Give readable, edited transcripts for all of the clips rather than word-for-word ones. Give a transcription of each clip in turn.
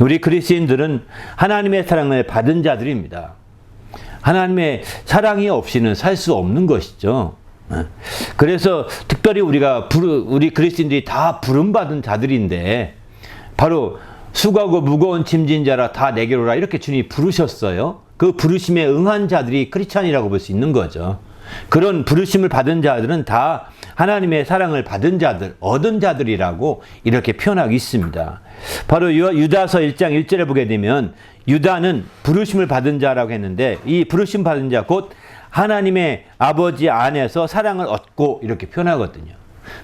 우리 그리스도인들은 하나님의 사랑을 받은 자들입니다. 하나님의 사랑이 없이는 살 수 없는 것이죠. 그래서 특별히 우리 그리스도인들이 다 부름받은 자들인데, 바로 수고하고 무거운 짐진 자라 다 내게로 오라, 이렇게 주님이 부르셨어요. 그 부르심에 응한 자들이 크리스찬이라고 볼 수 있는 거죠. 그런 부르심을 받은 자들은 다 하나님의 사랑을 받은 자들, 얻은 자들이라고 이렇게 표현하고 있습니다. 바로 유다서 1장 1절에 보게 되면, 유다는 부르심을 받은 자라고 했는데, 이 부르심 받은 자 곧 하나님의 아버지 안에서 사랑을 얻고 이렇게 표현하거든요.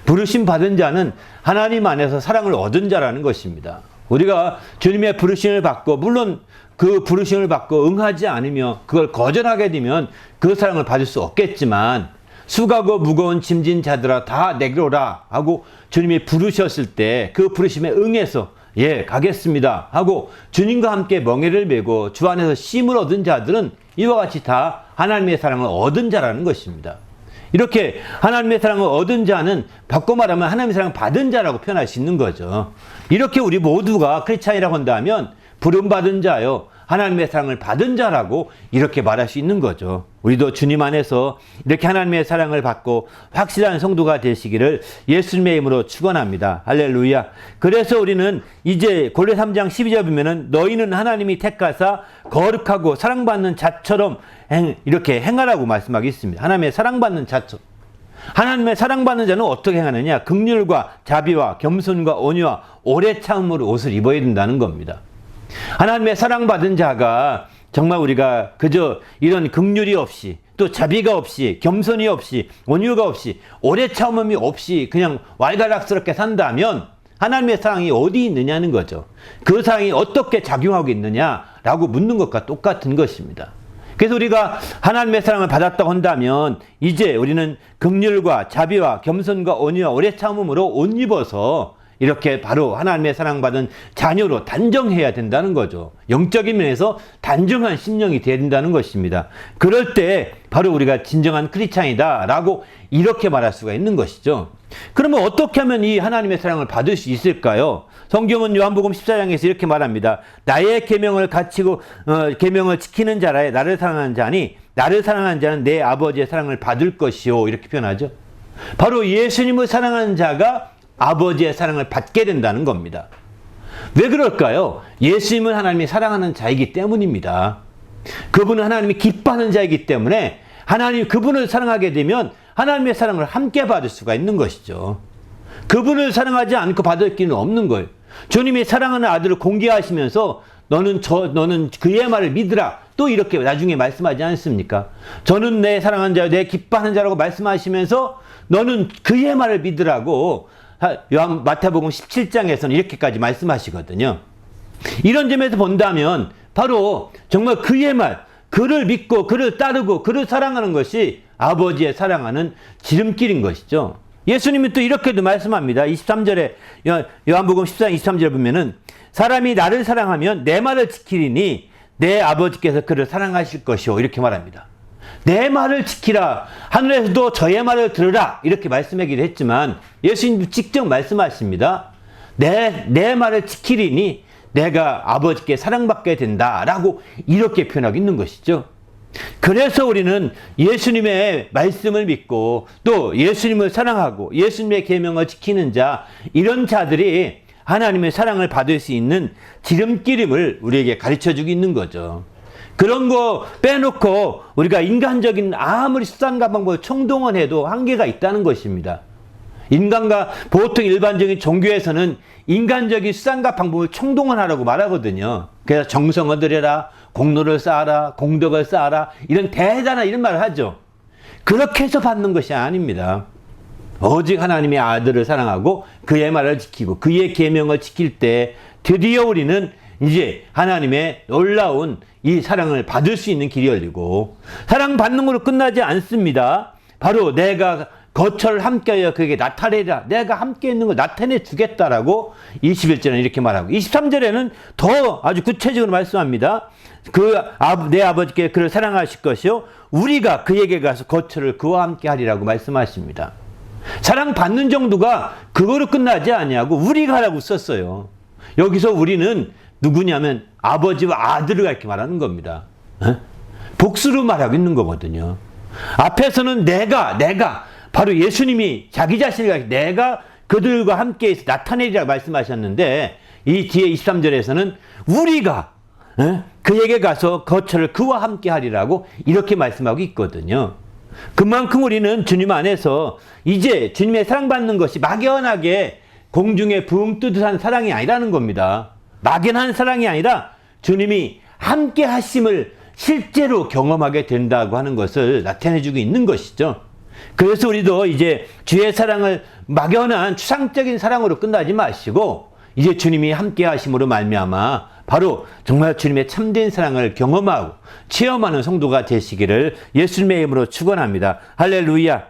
부르심 받은 자는 하나님 안에서 사랑을 얻은 자라는 것입니다. 우리가 주님의 부르심을 받고, 물론 그 부르심을 받고 응하지 않으며 그걸 거절하게 되면 그 사랑을 받을 수 없겠지만, 수고하고 무거운 짐진 자들아 다 내게로 오라 하고 주님이 부르셨을 때 그 부르심에 응해서 예, 가겠습니다 하고 주님과 함께 멍에를 메고 주 안에서 쉼을 얻은 자들은 이와 같이 다 하나님의 사랑을 얻은 자라는 것입니다. 이렇게 하나님의 사랑을 얻은 자는 바꿔 말하면 하나님의 사랑을 받은 자라고 표현할 수 있는 거죠. 이렇게 우리 모두가 크리스찬이라고 한다면 부름받은 자요, 하나님의 사랑을 받은 자라고 이렇게 말할 수 있는 거죠. 우리도 주님 안에서 이렇게 하나님의 사랑을 받고 확실한 성도가 되시기를 예수님의 이름으로 축원합니다. 할렐루야. 그래서 우리는 이제 골로새 3장 12절 보면은 너희는 하나님이 택하사 거룩하고 사랑받는 자처럼 이렇게 행하라고 말씀하고 있습니다. 하나님의 사랑받는 자처럼. 하나님의 사랑받는 자는 어떻게 행하느냐? 긍휼과 자비와 겸손과 온유와 오래 참음으로 옷을 입어야 된다는 겁니다. 하나님의 사랑받은 자가 정말 우리가 그저 이런 긍휼이 없이, 또 자비가 없이, 겸손이 없이, 온유가 없이, 오래 참음이 없이 그냥 왈가락스럽게 산다면 하나님의 사랑이 어디 있느냐는 거죠. 그 사랑이 어떻게 작용하고 있느냐라고 묻는 것과 똑같은 것입니다. 그래서 우리가 하나님의 사랑을 받았다고 한다면 이제 우리는 긍휼과 자비와 겸손과 온유와 오래 참음으로 옷 입어서 이렇게 바로 하나님의 사랑받은 자녀로 단정해야 된다는 거죠. 영적인 면에서 단정한 심령이 되어야 된다는 것입니다. 그럴 때 바로 우리가 진정한 크리스찬이다 라고 이렇게 말할 수가 있는 것이죠. 그러면 어떻게 하면 이 하나님의 사랑을 받을 수 있을까요? 성경은 요한복음 14장에서 이렇게 말합니다. 나의 계명을 갖추고 계명을 지키는 자라 나를 사랑하는 자니 나를 사랑하는 자는 내 아버지의 사랑을 받을 것이요, 이렇게 표현하죠. 바로 예수님을 사랑하는 자가 아버지의 사랑을 받게 된다는 겁니다. 왜 그럴까요? 예수님은 하나님이 사랑하는 자이기 때문입니다. 그분은 하나님이 기뻐하는 자이기 때문에 하나님 그분을 사랑하게 되면 하나님의 사랑을 함께 받을 수가 있는 것이죠. 그분을 사랑하지 않고 받을 길은 없는 거예요. 주님이 사랑하는 아들을 공개하시면서 너는 그의 말을 믿으라, 또 이렇게 나중에 말씀하지 않습니까? 저는 내 사랑하는 자, 내 기뻐하는 자라고 말씀하시면서 너는 그의 말을 믿으라고 마태복음 17장에서는 이렇게까지 말씀하시거든요. 이런 점에서 본다면 바로 정말 그의 말, 그를 믿고 그를 따르고 그를 사랑하는 것이 아버지의 사랑하는 지름길인 것이죠. 예수님은 또 이렇게도 말씀합니다. 23절에 요한복음 14장 23절에 보면은 사람이 나를 사랑하면 내 말을 지키리니 내 아버지께서 그를 사랑하실 것이요, 이렇게 말합니다. 내 말을 지키라, 하늘에서도 저의 말을 들으라, 이렇게 말씀하기도 했지만 예수님도 직접 말씀하십니다. 내 말을 지키리니 내가 아버지께 사랑받게 된다라고 이렇게 표현하고 있는 것이죠. 그래서 우리는 예수님의 말씀을 믿고 또 예수님을 사랑하고 예수님의 계명을 지키는 자, 이런 자들이 하나님의 사랑을 받을 수 있는 지름길임을 우리에게 가르쳐주고 있는 거죠. 그런 거 빼놓고 우리가 인간적인 아무리 수단과 방법을 총동원해도 한계가 있다는 것입니다. 인간과 보통 일반적인 종교에서는 인간적인 수단과 방법을 총동원하라고 말하거든요. 그래서 정성을 들여라, 공로를 쌓아라, 공덕을 쌓아라, 이런 대단한 이런 말을 하죠. 그렇게 해서 받는 것이 아닙니다. 오직 하나님의 아들을 사랑하고 그의 말을 지키고 그의 계명을 지킬 때 드디어 우리는 이제 하나님의 놀라운 이 사랑을 받을 수 있는 길이 열리고, 사랑받는 것으로 끝나지 않습니다. 바로 내가 거처를 함께하여 그에게 나타내라, 내가 함께 있는 걸 나타내 주겠다라고 21절에는 이렇게 말하고, 23절에는 더 아주 구체적으로 말씀합니다. 내 아버지께 그를 사랑하실 것이요 우리가 그에게 가서 거처를 그와 함께 하리라고 말씀하십니다. 사랑받는 정도가 그거로 끝나지 아니하고 우리가 하라고 썼어요. 여기서 우리는 누구냐면 아버지와 아들을 이렇게 말하는 겁니다. 복수로 말하고 있는 거거든요. 앞에서는 내가 바로 예수님이 자기 자신을 내가 그들과 함께 나타내리라 말씀하셨는데, 이 뒤에 23절에서는 우리가 그에게 가서 거처를 그와 함께 하리라고 이렇게 말씀하고 있거든요. 그만큼 우리는 주님 안에서 이제 주님의 사랑받는 것이 막연하게 공중에 붕 뜨듯한 사랑이 아니라는 겁니다. 막연한 사랑이 아니라 주님이 함께 하심을 실제로 경험하게 된다고 하는 것을 나타내주고 있는 것이죠. 그래서 우리도 이제 주의 사랑을 막연한 추상적인 사랑으로 끝나지 마시고 이제 주님이 함께 하심으로 말미암아 바로 정말 주님의 참된 사랑을 경험하고 체험하는 성도가 되시기를 예수님의 이름으로 축원합니다. 할렐루야.